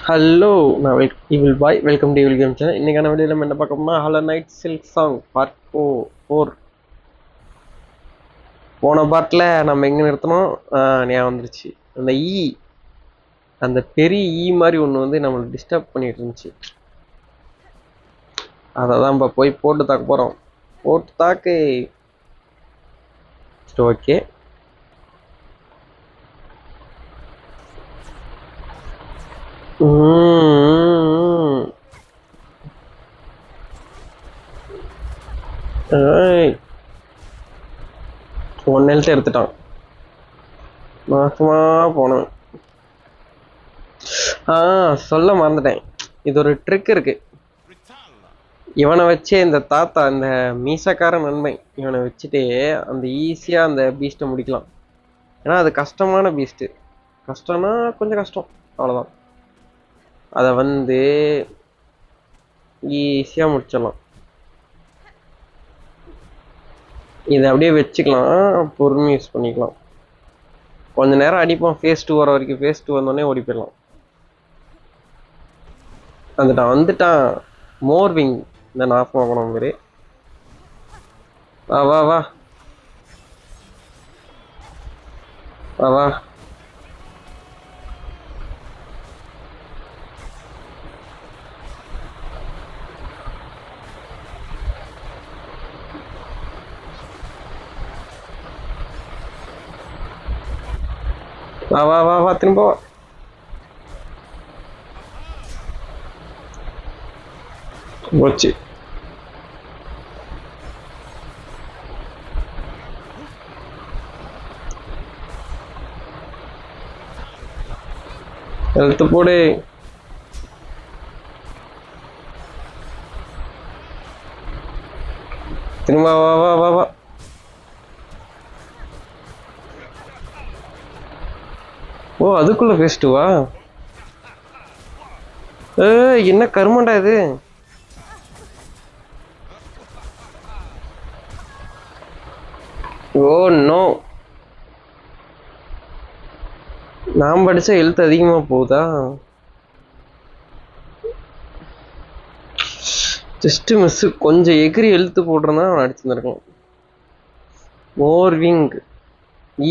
Hello, நான் evil boy. Welcome to evil game channel. இன்னைக்கான video நம்ம என்ன பார்க்க போனா Hollow Knight Silksong part 4. போன பார்ட்டில் நம்ம எங்கே நிறுத்தணும் ஞாபகம் வந்துருச்சு. அந்த அந்த பெரிய மாதிரி ஒன்று வந்து நம்மளை டிஸ்டர்ப் பண்ணிட்டு இருந்துச்சு. அதை தான் இப்போ போய் போட்டு தாக்க போகிறோம். போட்டு தாக்கு. ஓகே, ஒன் ஹெல்த் எடுத்துட்டான். மாசமா போனேன். சொல்ல மறந்துட்டேன். இது ஒரு ட்ரிக் இருக்கு. இவனை வச்சே இந்த தாத்தா, இந்த மீசக்கார நன்மை, இவனை வச்சுட்டே அந்த ஈஸியா அந்த பீஸ்ட்டை முடிக்கலாம். ஏன்னா அது கஷ்டமான பீஸ்ட்டு. கஷ்டம்னா கொஞ்சம் கஷ்டம், அவ்வளோதான். அதை வந்து ஈஸியாக முடிச்சிடலாம். இதை அப்படியே வச்சுக்கலாம், பொறுமை யூஸ் பண்ணிக்கலாம். கொஞ்ச நேரம் அடிப்போம், ஃபேஸ் 2 வர வரைக்கும். ஃபேஸ் 2 வந்தோடனே ஓடி போயிடலாம். வந்துட்டான் மோர்விங். இந்த நாஃப் போகணும் பேரு. வா வா வா வா வா. வா வா வா வா, திரும்ப வா. போச்சு. ஹெல்த் போடு. திரும்ப வா வா வா வா. ஓ, அதுக்குள்ள பேசிட்டுவா. என்ன கருமண்டா இது. ஓ நோ, நான் படிச்ச ஹெல்த் அதிகமா போகுதா. Just miss. கொஞ்சம் எகிரி ஹெல்த் போடுறேன்னா அவன் அடிச்சுருந்துருக்கான். மோர்விங்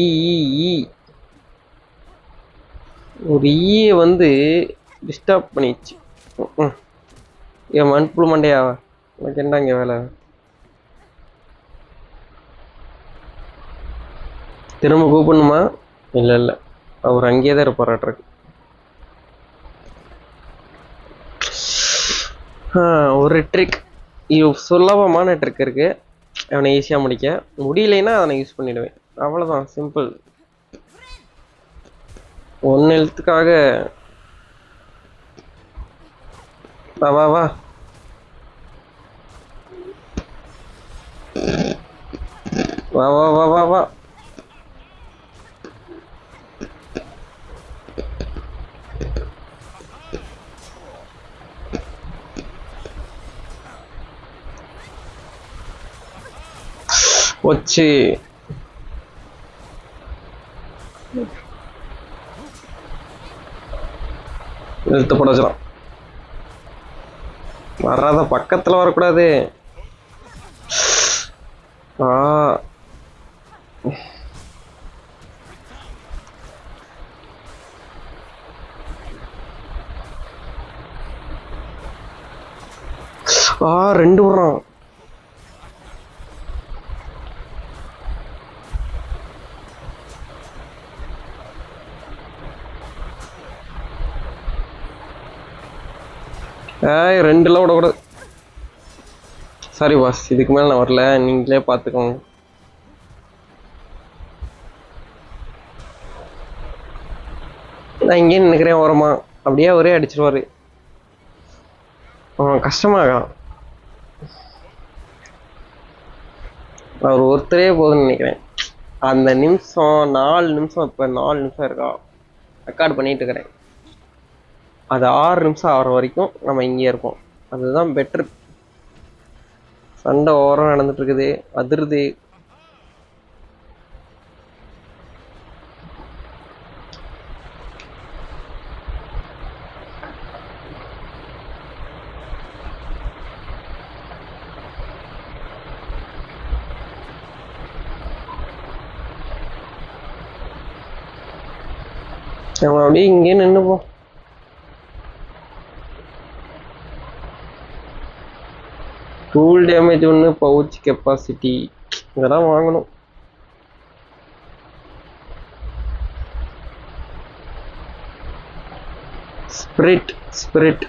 இ ஒரு ஈயை வந்து டிஸ்டர்ப் பண்ணிடுச்சு. ஏன் மண்புழு மண்டையா, உனக்கு என்ன இங்கே வேலை? திரும்ப கூப்பிடணுமா? இல்லை இல்லை, அவர் அங்கேயே தான் இருப்பாராட்ருக்கு. ஒரு ட்ரிக், சுலபமான ட்ரிக் இருக்கு. அவனை ஈஸியாக முடிக்க முடியலைன்னா அதை யூஸ் பண்ணிடுவேன். அவ்வளோதான், சிம்பிள். ஒன்று ஹெல்த்துக்காக. வா வா வா. வா வா வா வா வா. போச்சு. நிறுத்த போட வச்சிடும். வராத, பக்கத்துல வரக்கூடாது. ரெண்டு வர்றான். ரெண்டுலாம் விடக்கூடாது. சாரி பாஸ், இதுக்கு மேலே நான் வரல, நீங்களே பார்த்துக்கோங்க. நான் இங்கே நினைக்கிறேன் ஓரமா, அப்படியே ஒரே அடிச்சிருவாரு. கஷ்டமாகலாம். அவர் ஒருத்தரே போதுன்னு நினைக்கிறேன். அந்த நிமிஷம் 4 நிமிஷம், இப்போ 4 நிமிஷம் இருக்கா ரெக்கார்ட் பண்ணிட்டு இருக்கிறேன். அது 6 நிமிஷம் ஆகிற வரைக்கும் நம்ம இங்கே இருப்போம். அதுதான் பெட்ரு. சண்டை ஓரம் நடந்துட்டு இருக்குது, அதிருது. அவன் அப்படியே இங்கே நின்றுப்போம். டூல் டேமேஜ் ஒன்று, பவுச் கெப்பாசிட்டி இதெல்லாம் வாங்கணும். ஸ்பிரிட் ஸ்பிரிட்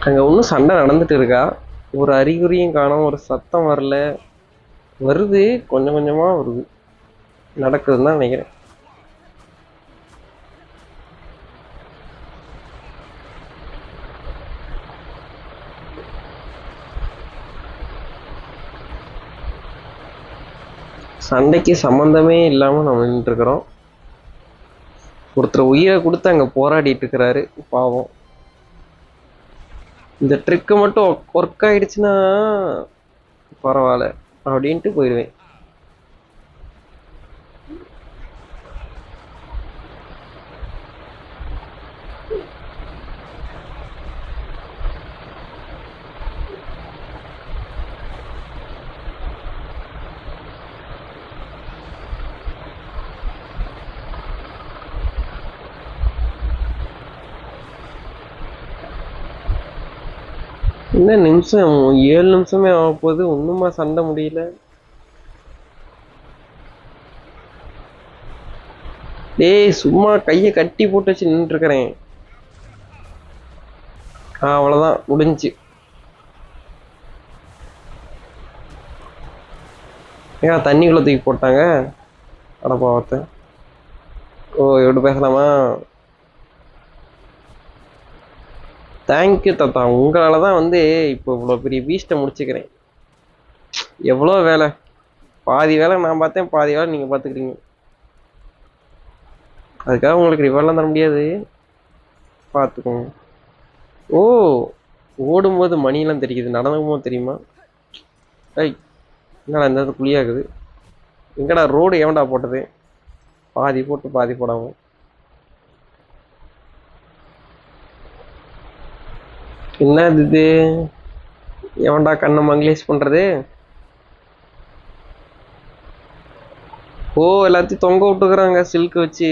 அங்கே ஒன்றும் சண்டை நடந்துட்டு இருக்கா? ஒரு அறிகுறியும் காணோம், ஒரு சத்தம் வரல. வருது, கொஞ்சம் கொஞ்சமாக வருது, நடக்குதுன்னு தான் நினைக்கிறேன். சண்டைக்கு சம்மந்தமே இல்லாமல் நம்ம நின்றுருக்குறோம். ஒருத்தர் உயிரை கொடுத்து அங்கே போராடிட்டு இருக்கிறாரு, பாவம். இந்த ட்ரிக்கு மட்டும் ஒர்க் ஆயிடுச்சுன்னா பரவாயில்ல அப்படின்ட்டு போயிடுவேன். என்ன நிமிஷம், 7 நிமிஷமே ஆக போகுது, ஒண்ணுமா சண்டை முடியல. டேய் சும்மா கையை கட்டி போட்டு வச்சு நின்று இருக்கிறேன். அவ்வளவுதான், முடிஞ்சு. ஏன் தண்ணிக்குள்ள தூக்கி போட்டாங்க? அடப்பாவத்தை. ஓ எப்படி பேசலாமா? தேங்க்யூ தாத்தா, உங்களால தான் வந்து இப்போ இவ்வளோ பெரிய பீஸ்ட்டை முடிச்சுக்கிறேன். எவ்வளோ வேலை, பாதி வேலை நான் பார்த்தேன், பாதி வேலை நீங்கள் பார்த்துக்கிறீங்க. அதுக்காக உங்களுக்கு ரிவார்ட்லாம் தர முடியாது, பார்த்துக்கோங்க. ஓ, ஓடும்போது மணியெல்லாம் தெரியுது, நடந்தும்போது தெரியுமா? ஐய், என்னடா இந்த இடத்துல குழியாகுது? எங்கடா ரோடு எவன்டா போட்டது? பாதி போட்டு பாதி போடாமல். என்ன இது? எவன்டா கண்ணை மங்கிலேஷ் பண்றது? ஓ, எல்லாத்தையும் தொங்க விட்டுக்கிறாங்க சில்க் வச்சு.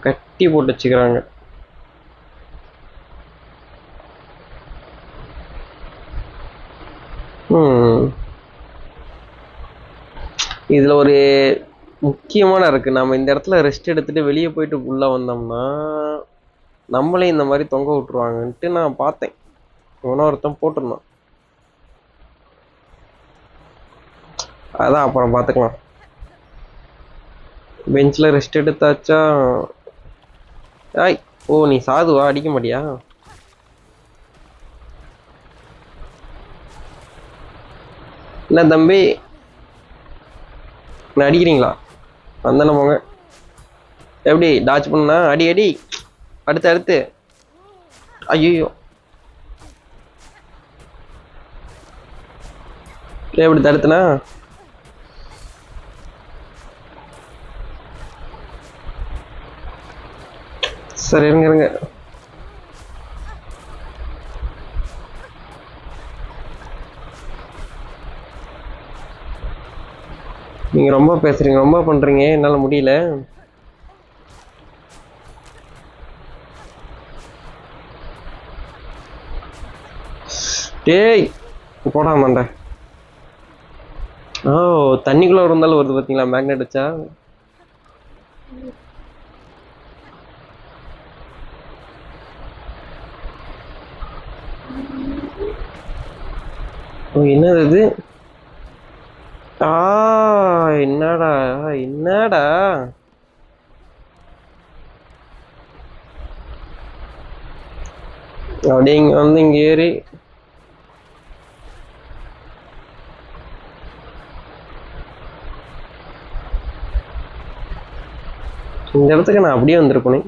கட்டி போட்டு வச்சுக்கிறாங்க. இதுல ஒரு முக்கியமான இருக்கு, நம்ம இந்த இடத்துல ரெஸ்ட் எடுத்துட்டு வெளியே போயிட்டு உள்ள வந்தோம்னா நம்மளே இந்த மாதிரி தொங்க விட்டுருவாங்கன்ட்டு நான் பார்த்தேன். இவனோ ஒருத்தன் போட்டிருந்தான், அதான் அப்புறம் பார்த்துக்கலாம். பெஞ்சில் ரெஸ்ட் எடுத்தாச்சா? ஆய், ஓ நீ சாதுவா, அடிக்க மாட்டியா? என்ன தம்பி, என்ன அடிக்கிறீங்களா? வந்தானே போங்க. எப்படி டாச் பண்ணா? அடி அடி, அடுத்து அடுத்து. ஐயோ, எப்படி தடுத்துனா? சரி இருங்க இருங்க. நீங்க ரொம்ப பேசுறீங்க, ரொம்ப பண்றீங்க, என்னால முடியல. டேய் போடா மாண்டேன். ஓ, தண்ணிக்குள்ள இருந்தாலும் வருது பாத்தீங்களா மேக்னெட் வச்சா? ஓ என்னது இது? என்னடா என்னடா? அப்படியே இங்க வந்து இங்க ஏறி இந்த இடத்துக்கு நான் அப்படியே வந்திருப்பேன்.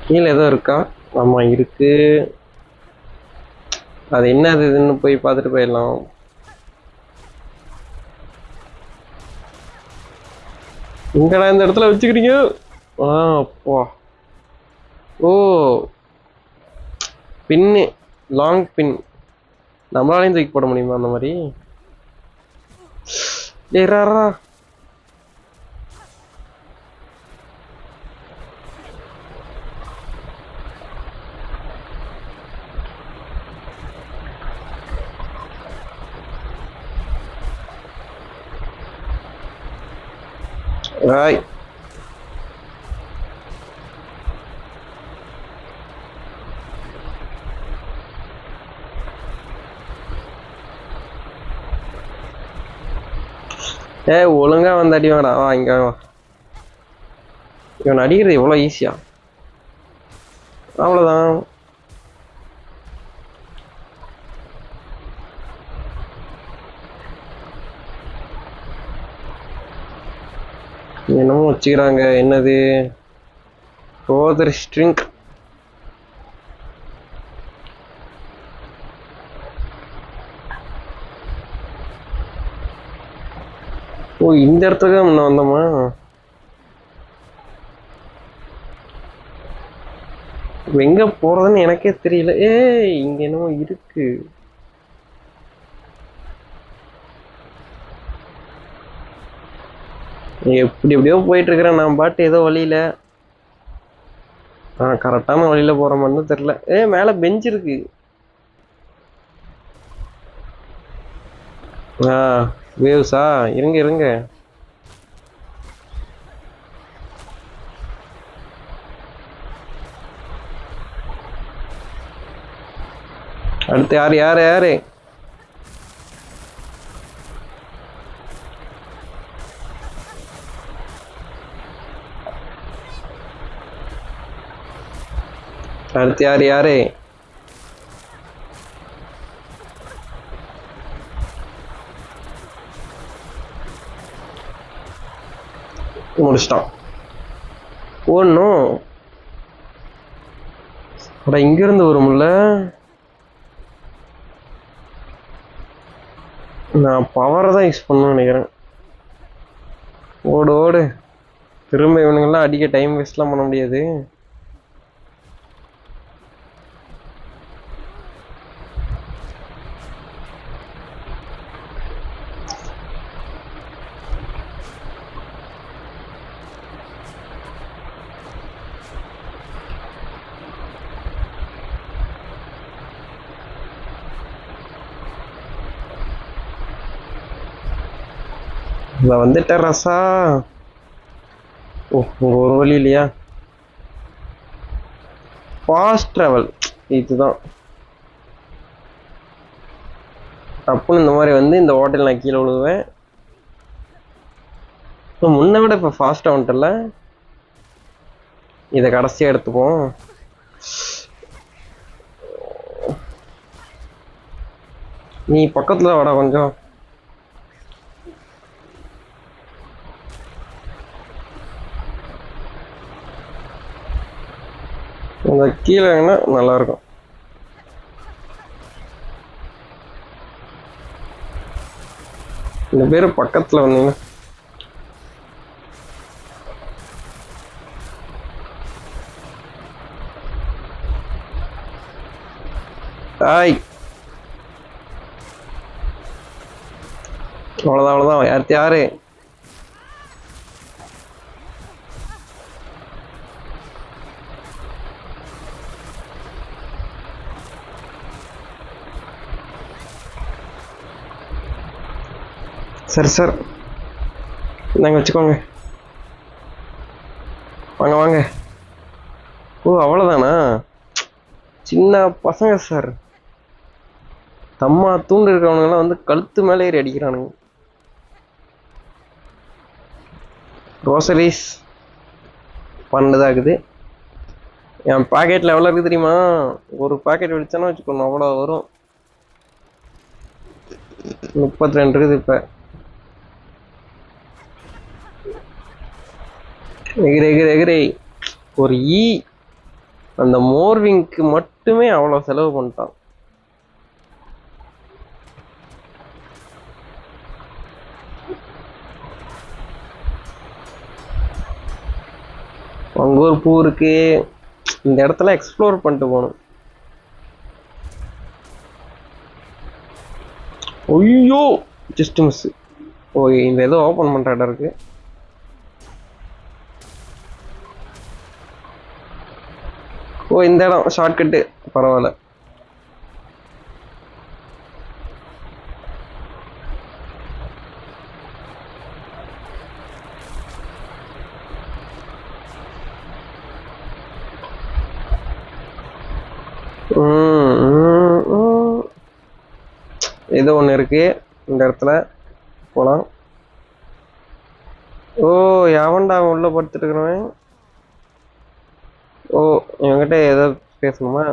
கீழே ஏதோ இருக்கா? ஆமா இருக்கு. அது என்னது இதுன்னு போய் பார்த்துட்டு போயிடலாம். எங்கடா இந்த இடத்துல வச்சுக்கிறீங்க? அப்பா. ஓ, பின்னு, லாங் பின். நம்மளாலையும் தூக்கி போட முடியுமா அந்த மாதிரி? ஏறாரா. ராய். ஒழுங்கா வந்து அடி வாடா. வா இங்க வா. இவன் அடிக்கிறது எவ்வளவு ஈஸியா. அவ்வளவுதான். என்னமோ வச்சுக்கிறாங்க. என்னது? ரோதர் ஸ்ட்ரிங். ஓ, இந்த இடத்துக்கு முன்ன வந்தோமா? எங்க போறதுன்னு எனக்கே தெரியல. இங்க என்னமோ இருக்கு. எப்படி எப்படியோ போயிட்டு இருக்கிறேன் நான் பாட்டு, ஏதோ வழியில. கரெக்டான வழியில போற மாதிரி தெரியல. மேல பெஞ்ச் இருக்கு. வேவ்ஸா? இருங்க இருங்க. அடுத்து யாரு யாரு யாரு? அடுத்து யாரு யாரு? முடிச்சிட்டான். ஒன்னும் இங்க இருந்து வரும்ல. நான் பவரை தான் யூஸ் பண்ணணும்னு நினைக்கிறேன். ஓடு ஓடு. திரும்ப இவனுங்கெல்லாம் அடிக்க டைம் வேஸ்ட்லாம் பண்ண முடியாது. நான் வந்துட்டேன் ரசா. ஓ, உங்க ஒரு வழி இல்லையா? ஃபாஸ்ட் டிராவல் இதுதான். அப்புறம் இந்த மாதிரி வந்து இந்த ஹோட்டல் நான் கீழே விழுவேன். முன்ன விட இப்போ ஃபாஸ்ட்டாக வந்துட்டல. இதை கடைசியாக எடுத்துப்போம். நீ பக்கத்தில் வாடா கொஞ்சம். இந்த கீழே நல்லா இருக்கும். இந்த பேரு பக்கத்துல வந்தீங்க. ஹாய். அவ்வளோதான் அவ்வளோதான். யாரு? சரி சார், நாங்கள் வச்சுக்கோங்க. வாங்க வாங்க. ஓ, அவ்வளோதானா? சின்ன பசங்க சார். தம்மா தூண்டு இருக்கிறவனுங்கெல்லாம் வந்து கழுத்து மேலே ஏறி அடிக்கிறானுங்க. க்ரோசரிஸ் 12 ஆகுது. என் பாக்கெட்டில் எவ்வளோ இருக்குது தெரியுமா? ஒரு பாக்கெட் வெடிச்சானா வச்சுக்கணும், அவ்வளோ வரும். 32 இருக்குது இப்போ. எகிரி எகிரி எகிரி. ஒரு அந்த மோர்விங்க்கு மட்டுமே அவ்வளோ செலவு பண்ணிட்டான். அங்க ஒரு பூ இருக்கு. இந்த இடத்துல எக்ஸ்ப்ளோர் பண்ணிட்டு போகணும். ஐயோ ஜஸ்ட் மிஸ். ஓ இந்த ஏதோ ஓபன் பண்ற இடம் இருக்கு. ஓ இந்த இடம் ஷார்ட்கட்டு. பரவாயில்ல. ஏதோ ஒன்று இருக்கு இந்த இடத்துல. போலாம். ஓ எவன்டா அவன் உள்ள படுத்துட்டு இருக்கிறவன்? ஓ என்கிட்ட ஏதோ பேசணுமா?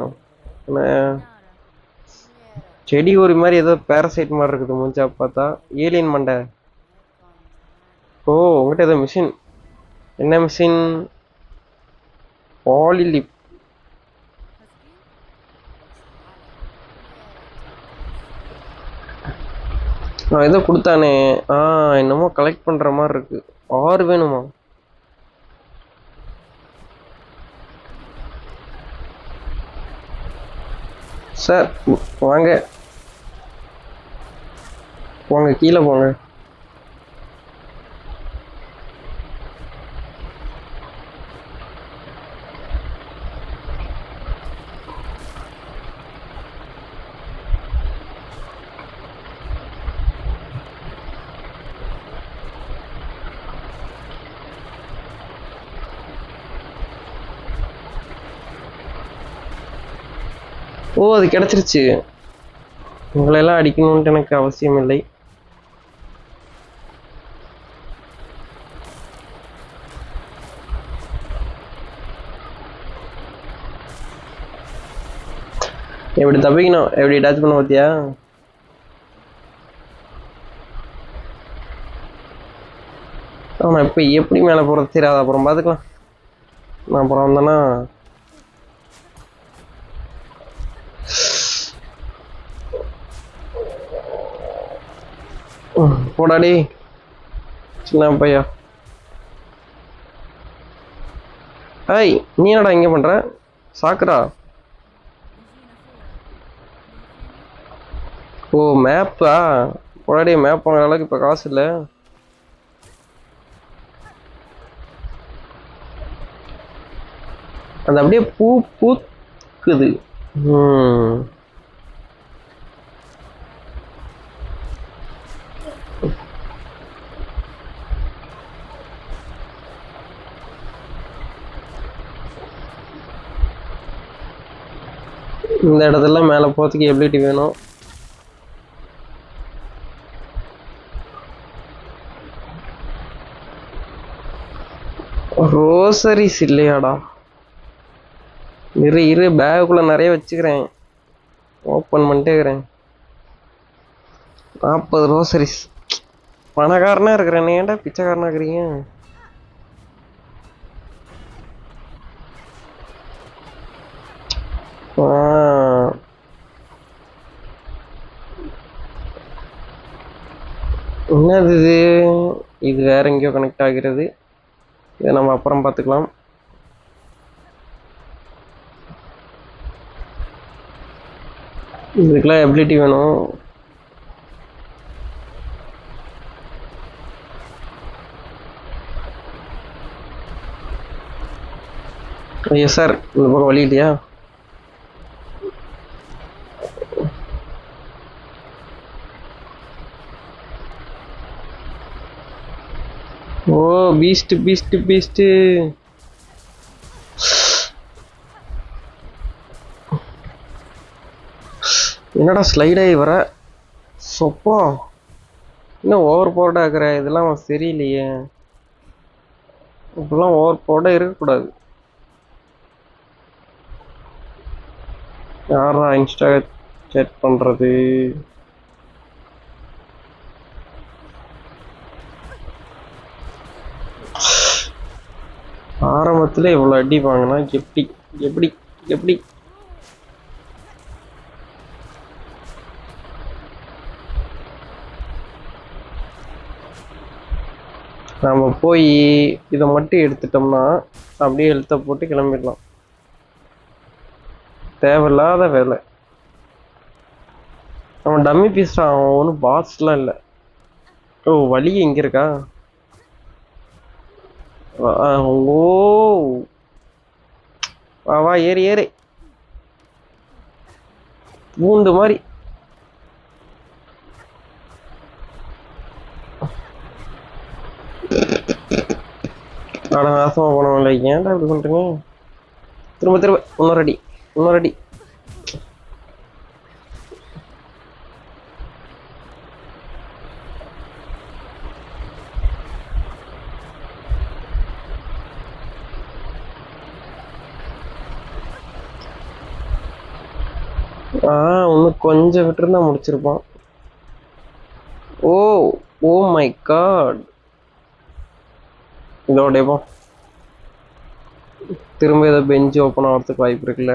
செடி ஒரு மாதிரி ஏதோ பேரசைட் மாதிரி இருக்குது மூஞ்சா பார்த்தா. ஏலியன் மண்டை. ஓ உங்ககிட்ட ஏதோ மிஷின். என்ன மிஷின்? பாலிலிப். நான் ஏதோ கொடுத்தானே. என்னமோ கலெக்ட் பண்ற மாதிரி இருக்கு. 6 வேணுமா? சார் வாங்க வாங்க கீழே போங்க. ஓ அது கிடைச்சிருச்சு. உங்களெல்லாம் அடிக்கணும்ட்டு எனக்கு அவசியம் இல்லை. எப்படி தப்பிக்கணும்? எப்படி டச் பண்ண பார்த்தியா? ஆமா இப்ப எப்படி மேலே போறது தெரியாது. அப்புறம் பார்த்துக்கலாம். நான் அப்புறம் வந்தேன்னா போடாடி சின்ன பையா. ஐய் நீ என்னடா இங்க பண்ற? சாக்குறா. ஓ மேப்பா? போடாடி மேப் வாங்குற அளவுக்கு இப்ப காசு இல்லை. அது அப்படியே பூ பூக்குது. இந்த இடத்துல மேலே போகிறதுக்கு எபிலிட்டி வேணும். ரோசரிஸ் இல்லையாடா? இரு பேக்குள்ள நிறைய வச்சுக்கிறேன். ஓப்பன் பண்ணிட்டே இருக்கிறேன். 40 ரோசரிஸ். பணக்காரனா இருக்கிறேன். ஏன்டா பிச்சைக்காரனா இருக்கிறீங்க? என்னது இது? இது வேற எங்கேயோ கனெக்ட் ஆகிறது. இதை நம்ம அப்புறம் பார்த்துக்கலாம். இதுக்கெல்லாம் எபிலிட்டி வேணும். ஐயா சார் இந்த பக்கம் வழி இல்லையா? ஓ பீஸ்ட் பீஸ்ட் பீஸ்ட். என்னடா ஸ்லைடாகி வர சொப்பா. இன்னும் ஓவர் பவர்டாக இருக்கிற. இதெல்லாம் சரியில்லையே. இப்பெல்லாம் ஓவர் பவர்டாக இருக்கக்கூடாது. யாரா இன்ஸ்டா சேட் பண்ணுறது? ஆரம்பத்தில் இவ்வளோ அடி வாங்கினா எப்படி எப்படி எப்படி? நம்ம போய் இதை மட்டும் எடுத்துட்டோம்னா அப்படியே எழுத்த போட்டு கிளம்பிடலாம். தேவையில்லாத வேலை. அவன் டம்மி பீஸ், அவன் ஒன்றும் பாஸ்லாம் இல்லை. ஓ, வழி எங்க இருக்கா? ஓ, வா வா, ஏறி ஏறி, பூண்டு மாதிரி. ஆனா நாசமா போனவங்கள ஏன்டா இப்படி பண்றீங்க? திரும்ப திரும்ப இன்னொரு அடி, இன்னொரு அடி. இன்னும் கொஞ்சம் விட்டுருந்தா முடிச்சிருப்பான். ஓ, ஓ மை காட். இதோடய திரும்ப ஏதோ பெஞ்சு ஓப்பன் ஆகிறதுக்கு வாய்ப்பு இருக்குல்ல.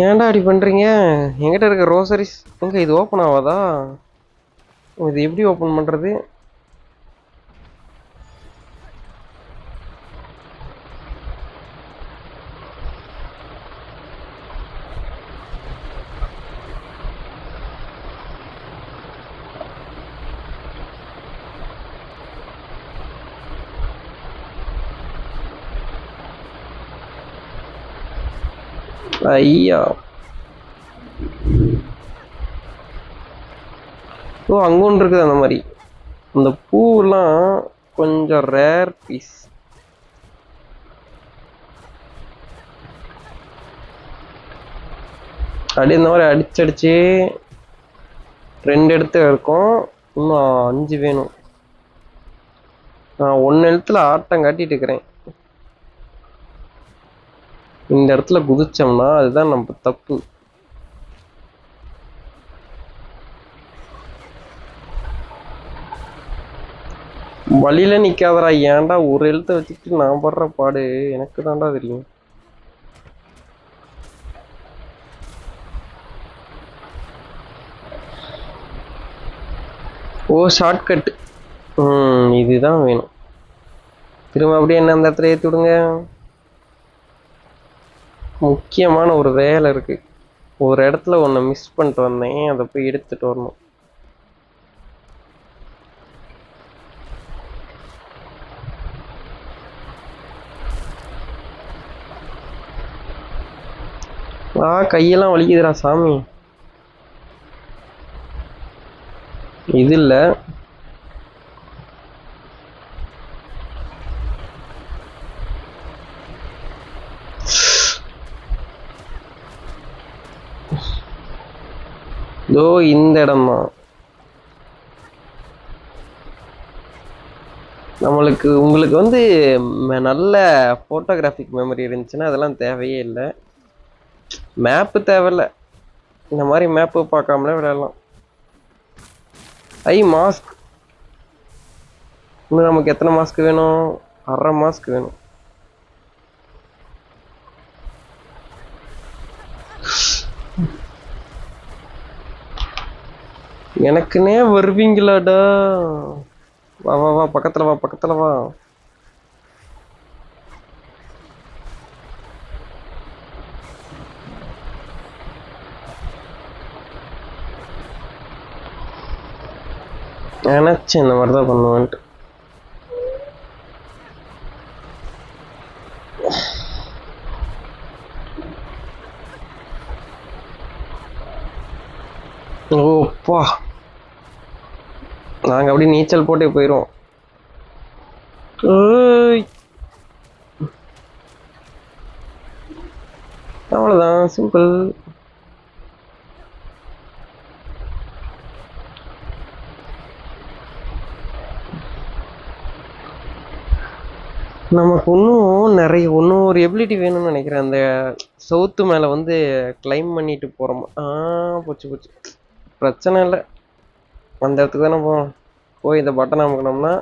ஏன்டா அப்படி பண்றீங்க? என்கிட்ட இருக்க ரோசரிஸ் எங்க இது ஓப்பன் ஆகாதா? இது எப்படி ஓப்பன் பண்றது? ஐயா, ஓ அங்க ஒன்று இருக்குது அந்த மாதிரி. அந்த பூவெல்லாம் கொஞ்சம் ரேர் பீஸ். அப்படியே இந்த மாதிரி அடிச்சடிச்சு 2 இடத்துல இருக்கும். இன்னும் 5 வேணும். நான் 1 இடத்துல ஆட்டம் காட்டிட்டு இருக்கிறேன். இந்த இடத்துல குதிச்சோம்னா அதுதான் நம்ம தப்பு. வழியில நிக்காதடா. ஏன்டா ஒரு எழுத்த வச்சுட்டு நான் படுற பாடு எனக்கு தான்டா தெரியும். ஓ, ஷார்ட்கட். இதுதான் வேணும். திரும்ப அப்படியே என்ன அந்த இடத்துல ஏற்றி விடுங்க. முக்கியமான ஒரு வேலை இருக்கு. ஒரு இடத்துல ஒன்று மிஸ் பண்ணிட்டு வந்தேன், அதை போய் எடுத்துட்டு வரணும். கையெல்லாம் வலிக்குதுடா சாமி. இது இல்ல, இதோ இந்த இடம் தான். உங்களுக்கு வந்து நல்ல போட்டோகிராஃபிக் மெமரி இருந்துச்சுன்னா அதெல்லாம் தேவையே இல்லை. மேப்பு தேவையில்ல. இந்த மாதிரி மேப்பு பார்க்காமலே விளையாடலாம். மாஸ்க். இன்னும் நமக்கு எத்தனை மாஸ்க் வேணும்? 1/2 மாஸ்க் வேணும். எனக்குன்னே வருவீங்களாடா? வா வா வா, பக்கத்துல வா, பக்கத்துல வா. நினைச்சேன் இந்த மாதிரிதான் பண்ணுவேன்ட்டு. ஓப்பா, நாங்க அப்படி நீச்சல் போட்டே போயிரும். அவ்வளவுதான், சிம்பிள். நமக்கு இன்னும் ஒரு எபிலிட்டி வேணும்னு நினைக்கிறேன். அந்த சவுத்து மேல வந்து கிளைம் பண்ணிட்டு போறோம். போச்சு போச்சு, பிரச்சனை இல்லை. அந்த இடத்துக்கு தானே போவோம். போய் இந்த பட்டன் அமுக்கணும்னா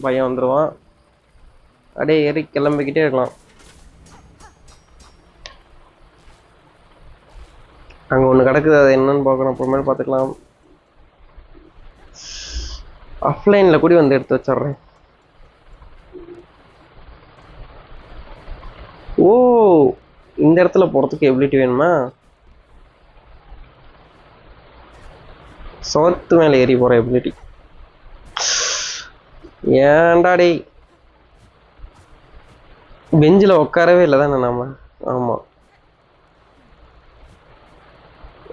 பையன் வந்துடுவான். அப்படியே ஏறி கிளம்பிக்கிட்டே இருக்கலாம். அங்கே ஒன்று கிடக்குது, அது என்னன்னு பார்க்கணும். அப்புறமேல பார்த்துக்கலாம். ஆஃப்லைன்ல கூட வந்து எடுத்து வச்சிடுறேன். ஓ, இந்த இடத்துல போறதுக்கு எபிலிட்டி வேணுமா? சோத்து மேல ஏறி போற எபிலிட்டி. ஏன்டாடி பெஞ்சில் உட்காரவே இல்லை தானே நாம. ஆமா.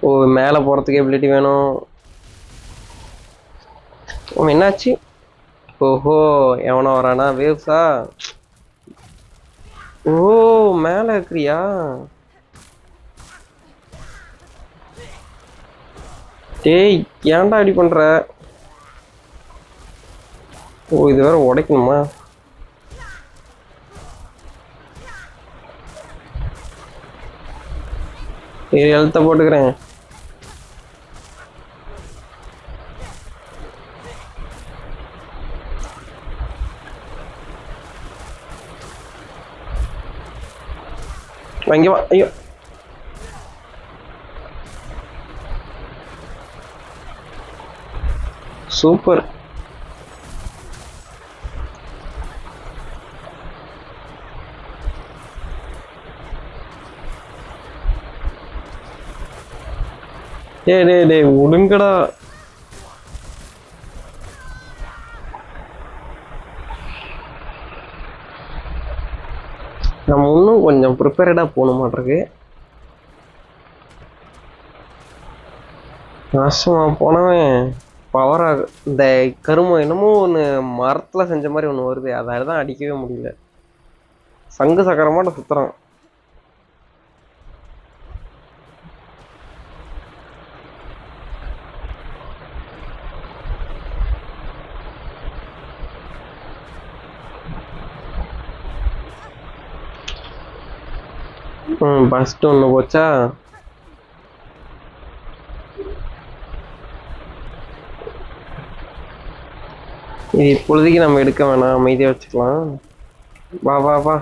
ஓ, மேலே போறதுக்கு எபிலிட்டி வேணும். என்னாச்சு? ஓஹோ, எவனோ வரானா? வேவ்ஸா? ஓ, மேல இருக்கிறியா? டேய், ஏன்டா இப்படி பண்ற? ஓ, இது வேற உடைக்கணுமா? எழுத்த போட்டுக்கிறேன். இங்க வா. ஐயோ, சூப்பர். டேய் டேய் டேய், ஒடுங்கடா. நம்ம இன்னும் கொஞ்சம் ப்ரிப்பேர்டா போகணும் மாட்டிருக்கு. நாசமா போனவன் பவராக இந்த கருமம் என்னமோ ஒன்று மரத்தில் செஞ்ச மாதிரி ஒன்று வருது, அதால தான் அடிக்கவே முடியல. சங்கு சக்கரமாட்ட சுத்துறான். ஃபர்ஸ்ட் ஒன்று போச்சா? இது இப்பொழுதைக்கு நம்ம எடுக்க வேணாம், அமைதியாக வச்சுக்கலாம். வா வா வா.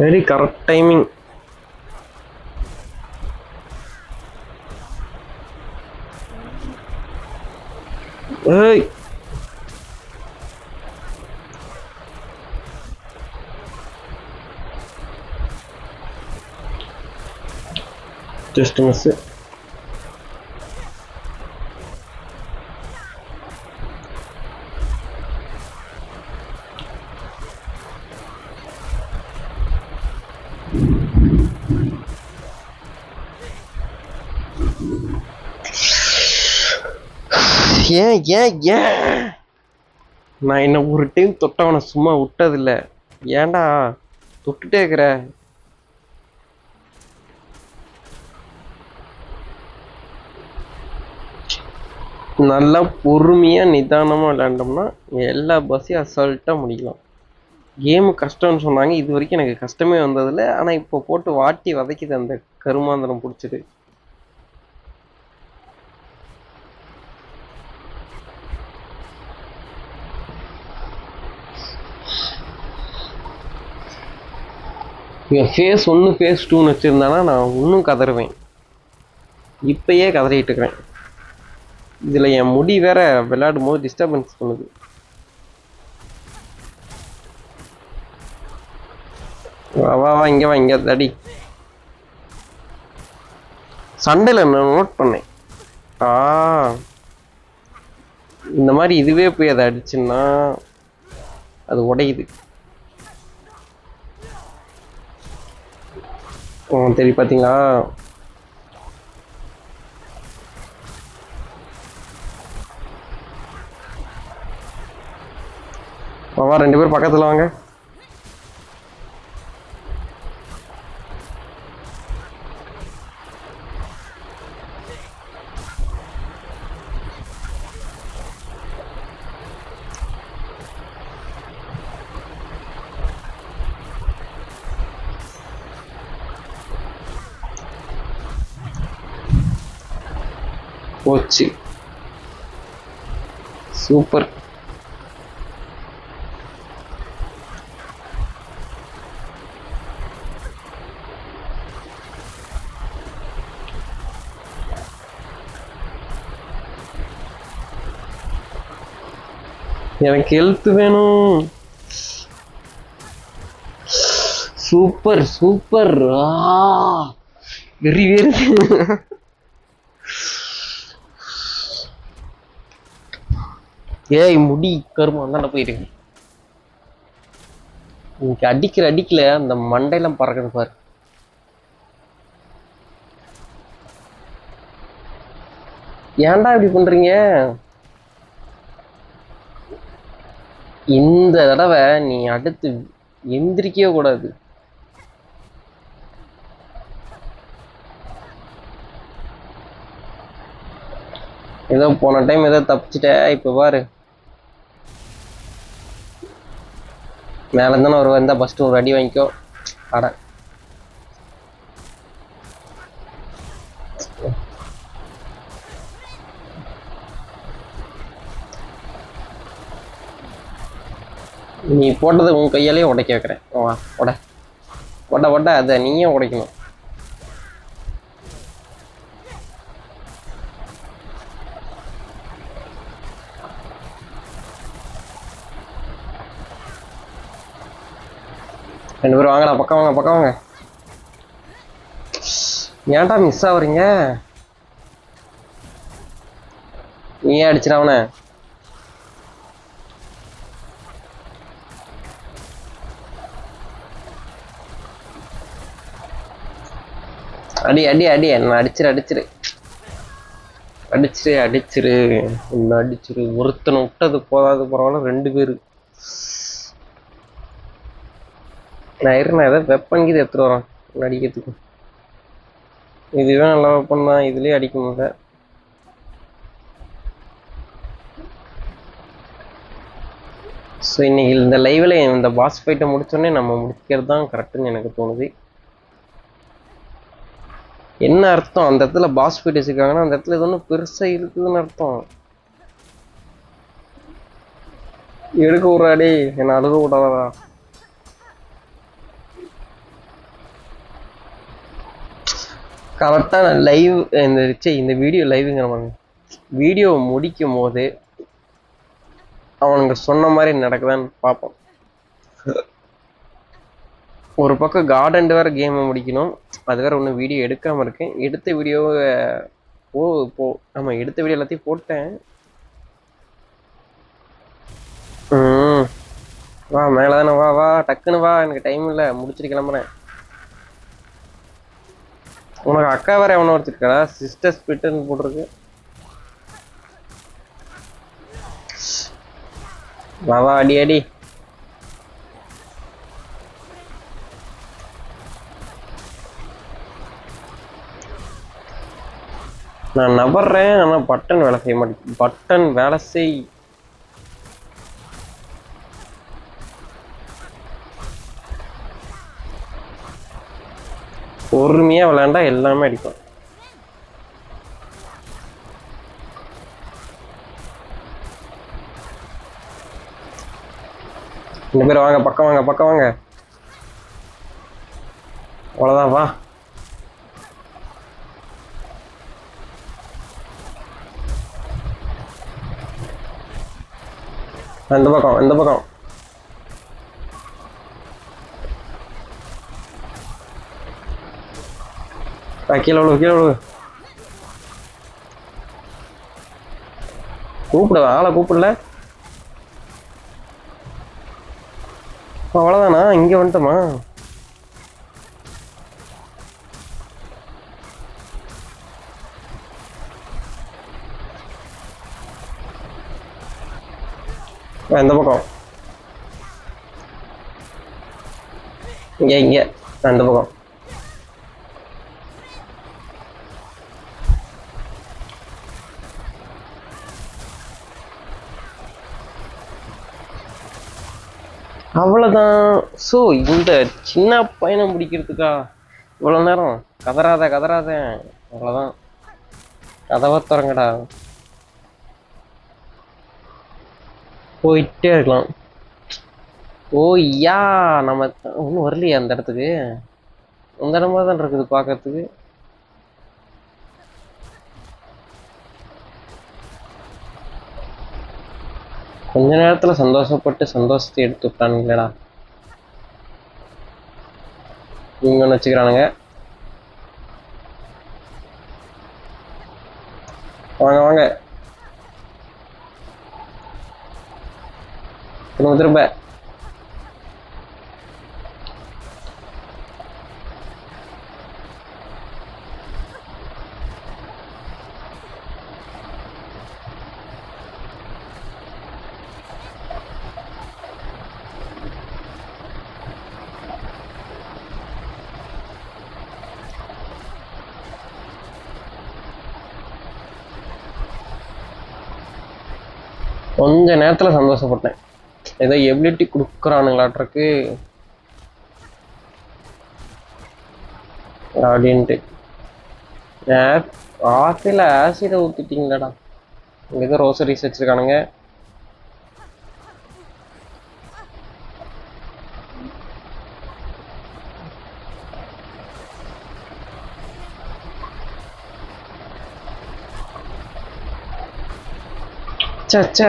Very correct timing. ஏய், ஜஸ்ட் மிஸ். ஏன் ஏன் ஏன் நான் என்ன ஒரு டைம் தொட்டவனை சும்மா விட்டதில்லை. ஏன்டா தொட்டுட்டே இருக்கிற? நல்லா பொறுமையா நிதானமா விளையாண்டோம்னா எல்லா பஸ்ஸையும் அசால்ட்டா முடிக்கலாம். கேமு கஷ்டம்னு சொன்னாங்க, இது வரைக்கும் எனக்கு கஷ்டமே வந்ததில்லை. ஆனா இப்போ போட்டு வாட்டி வதைக்குது அந்த கருமாந்திரம் பிடிச்சிட்டு. ஃபேஸ் 1 ஃபேஸ் 2ன்னு வச்சுருந்தானா நான் இன்னும் கதறுவேன். இப்பயே கதறிட்டு இருக்கிறேன். இதில் என் முடி வேற விளையாடும் போது டிஸ்டர்பன்ஸ் பண்ணுது. வா வா வா, இங்கே வா, இங்கே தடி. சண்டையில் நான் நோட் பண்ணேன். இந்த மாதிரி இதுவே போய் அதை அடிச்சுன்னா அது உடையுது. சரி, பார்த்தீங்களா? வா, 2 பேர் பக்கத்தில் வாங்க. போச்சு, சூப்பர். எனக்கு ஹெல்த் வேணும். Super super. வெறி வெறி. ஏய் முடி கருமா அந்தாண்ட போயிருக்கு. இன்னைக்கு அடிக்கல அந்த மண்டையெல்லாம் பறக்குது பாரு. ஏன்டா இப்படி பண்றீங்க? இந்த தடவை நீ அடுத்து எந்திரிக்கவே கூடாது. ஏதோ போன டைம் ஏதோ தப்பிச்சிட்ட, இப்ப பாரு மேல தானே ஒரு வந்தா ஃபர்ஸ்ட் ஒரு அடி வாங்கிக்கோ. அட நீ போட்டது உன் கையாலேயே உடைக்க வைக்கிறேன். வா உட உட உட அதை நீயே உடைக்கணும். ரெண்டு பேரும் வாங்கடா, பக்கம் வாங்க பக்கம் வாங்க. ஏன்டா மிஸ் ஆகுறீங்க? நீயே அடிச்சிட அவனை. அடி அடி அடி என்ன அடிச்சிரு அடிச்சிரு அடிச்சிரு அடிச்சிரு என்ன அடிச்சிரு. ஒருத்தனை விட்டது போதாது, பரவாயில்ல ரெண்டு பேரு. நான் ஏதாவது வெப்பன் கீது எடுத்துட்டு வரான் அடிக்கிறதுக்கு. இதுவே நல்லா வெப்பன் தான், இதுலயே அடிக்க முடியல. ஸோ இன்னைக்கு இந்த லைவ்ல இந்த பாஸ் ஃபைட்டை முடிச்சோடனே நம்ம முடிக்கிறது தான் கரெக்டுன்னு எனக்கு தோணுது. என்ன அர்த்தம்? அந்த இடத்துல பாஸ் ஃபைட் வச்சிருக்காங்கன்னா அந்த இடத்துல இது ஒன்றும் பெருசா இருக்குதுன்னு அர்த்தம். எடுக்க ஒரு அடி என்ன அழுக விடாதா? கரெக்டாக லைவ் இந்த வீடியோ லைவுங்கிற வீடியோ முடிக்கும் போது அவனுங்க சொன்ன மாதிரி நடக்குதான்னு பார்ப்போம். ஒரு பக்கம் கார்டன் வேற கேமை முடிக்கணும், அது வேற ஒன்றும் வீடியோ எடுக்காம இருக்கேன். எடுத்த வீடியோவை ஆமாம் எடுத்த வீடியோ எல்லாத்தையும் போட்டேன். வா மேலே தானே, வா வா டக்குன்னு வா, எனக்கு டைம் இல்லை, முடிச்சுட்டு கிளம்புறேன். உனக்கு அக்கா வேற எவனோ ஒருத்திருக்கா, சிஸ்டர் ஸ்பிட்டுன்னு போட்டிருக்கு. வா வா அடி அடி. நான் நபர்றேன், ஆனா பட்டன் வேலை செய்ய மாட்டேங்குது. பட்டன் வேலை செய். பொறுமையா விளையாண்டா எல்லாமே அடிக்கும். இந்த பேர் வாங்க, பக்கம் வாங்க பக்கம் வாங்க. அவ்வளோதான் வா. இந்த பக்கம் இந்த பக்கம். கீழே விழு கீழே விழு. கூப்பிடு, ஆளை கூப்பிடல. அவ்வளோதானா? இங்கே வந்துட்டோமா? இந்த பக்கம் இங்கே இங்கே இந்த பக்கம். அவ்வளோதான். ஸோ இந்த சின்ன பையனை முடிக்கிறதுக்கா இவ்வளோ நேரம்? கதறாத கதறாத. அவ்வளோதான், கதவை திறங்கடா, போயிட்டே இருக்கலாம். ஓ யா, நம்ம ஒன்றும் வரலையே அந்த இடத்துக்கு. அந்த இடமா தான் இருக்குது பார்க்கறதுக்கு. கொஞ்ச நேரத்துல சந்தோஷப்பட்டு சந்தோஷத்தை எடுத்து விட்டானுங்களேடா. நீங்க ஒன்று வச்சுக்கிறானுங்க. வாங்க வாங்க திரும்ப திரும்ப. கொஞ்ச நேரத்துல சந்தோஷப்பட்டேன், ஏதோ எபிலிட்டி கொடுக்குறானுங்களாட்ருக்கு அப்படின்ட்டு. ஆசையில் ஆசிடை ஊற்றிட்டீங்களாடா. இங்கே ஏதோ ரோசரிஸ் வச்சுருக்கானுங்க. சே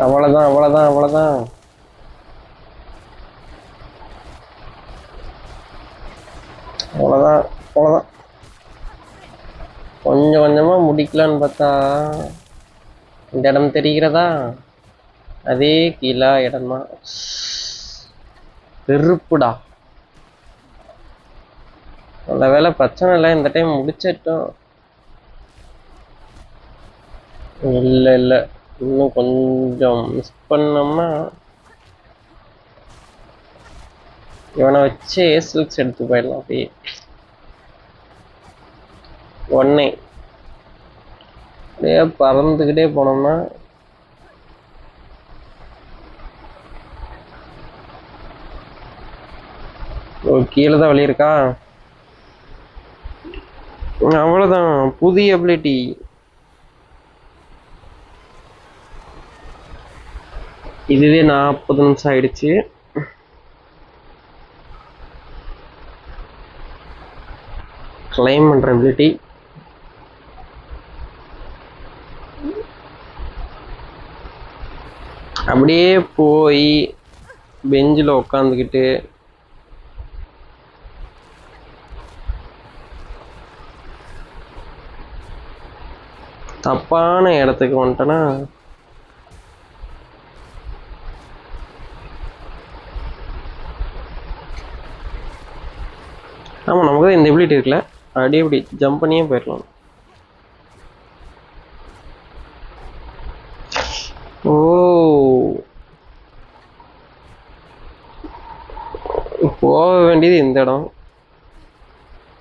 அவ்வளோதான் அவ்வளோதான் அவ்வளோதான். அவ்வளோதான் அவ்வளோதான். கொஞ்சம் கொஞ்சமாக முடிக்கலான்னு பார்த்தா இந்த இடம் தெரிகிறதா, அதே கீழே இடமா வெறுப்புடா. நல்ல வேலை பிரச்சனை இல்லை, இந்த டைம் முடிச்சிட்டோம். இல்லை இல்லை, இன்னும் கொஞ்சம் மிஸ் பண்ணோம்னா இவனை வச்சு சில்க்ஸ் எடுத்து போயிடலாம். அப்படியே ஒன்னே அப்படியே பறந்துக்கிட்டே போனோம்னா கீழே தான் வழி இருக்கா. அவ்வளோதான், புதிய எபிலிட்டி. இதுவே 40 நிமிஷம் ஆயிடுச்சு. கிளைம் பண்ற எபிலிட்டி. அப்படியே போய் பெஞ்சில் உக்காந்துக்கிட்டு தப்பான இடத்துக்கு வந்துட்டேன்னா ஆமாம், நமக்கு தான் இந்த எபிலிட்டி இருக்குல்ல, அப்படியே இப்படி ஜம்ப் பண்ணியே போயிடலாம். ஓ, போக வேண்டியது இந்த இடம்.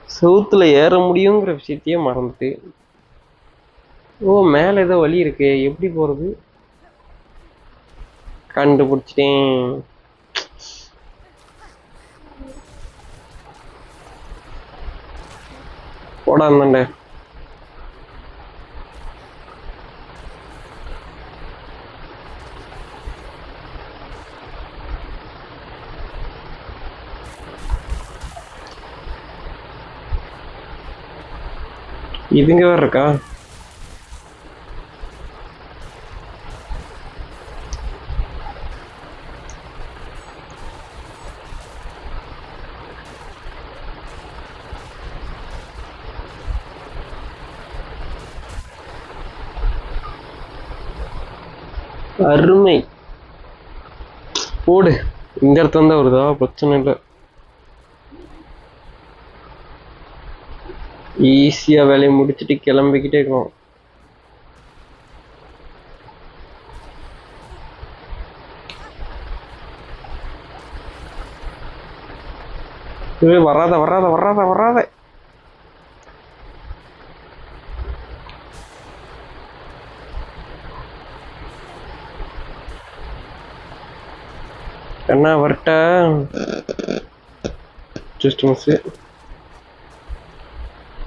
செவுத்துல ஏற முடியுங்கிற விஷயத்தையே மறந்துட்டு. ஓ, மேலே ஏதோ வழி இருக்கு, எப்படி போறது? கண்டுபிடிச்சிட்டேன். போடா இருந்தாண்ட. இதுங்க வேற இருக்கா? அருமை, போடு. இந்த இடத்துல தான் வருதா, பிரச்சனை இல்லை. ஈஸியா வேலையை முடிச்சுட்டு கிளம்பிக்கிட்டே இருக்கோம். வராத வராத வராத வராத. என்ன வரட்ட ஜஸ்ட் மிஸ்.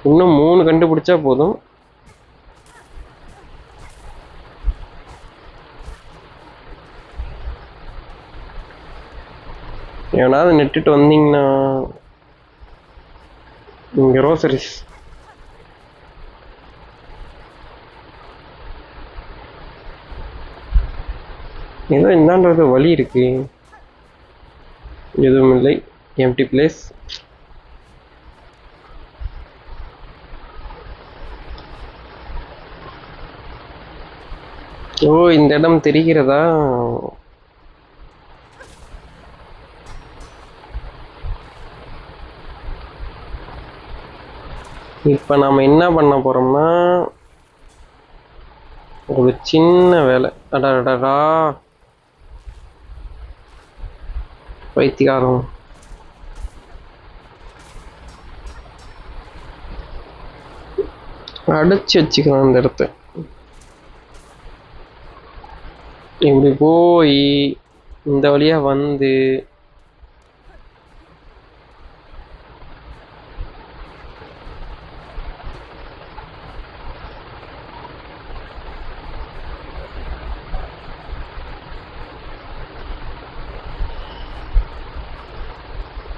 இன்னும் 3 கண்டுபிடிச்சா போதும். எவனாவது நெட்டுட்டு வந்தீங்கன்னா இங்க ரோசரிஸ் ஏதோ இந்தான்றது வழி இருக்கு. எதுவும் இல்லை. Empty place. ஓ, இந்த இடம் தெரிகிறதா? இப்ப நாம என்ன பண்ண போறோம்னா ஒரு சின்ன வேலை. அடடா பைத்தியக்காரன். அடைச்சு வச்சுக்கலாம் அந்த இடத்த. இப்படி போய் இந்த வழியா வந்து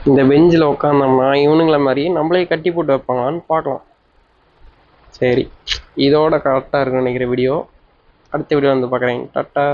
இந்த பெஞ்சில் உட்காந்தோம்னா இவனுங்களை மாதிரி நம்மளே கட்டி போட்டு வைப்பாங்களான்னு பார்க்கலாம். சரி, இதோட கரெக்டாக இருக்குன்னு நினைக்கிற வீடியோ. அடுத்த வீடியோ வந்து பார்க்குறேன். டாட்டா.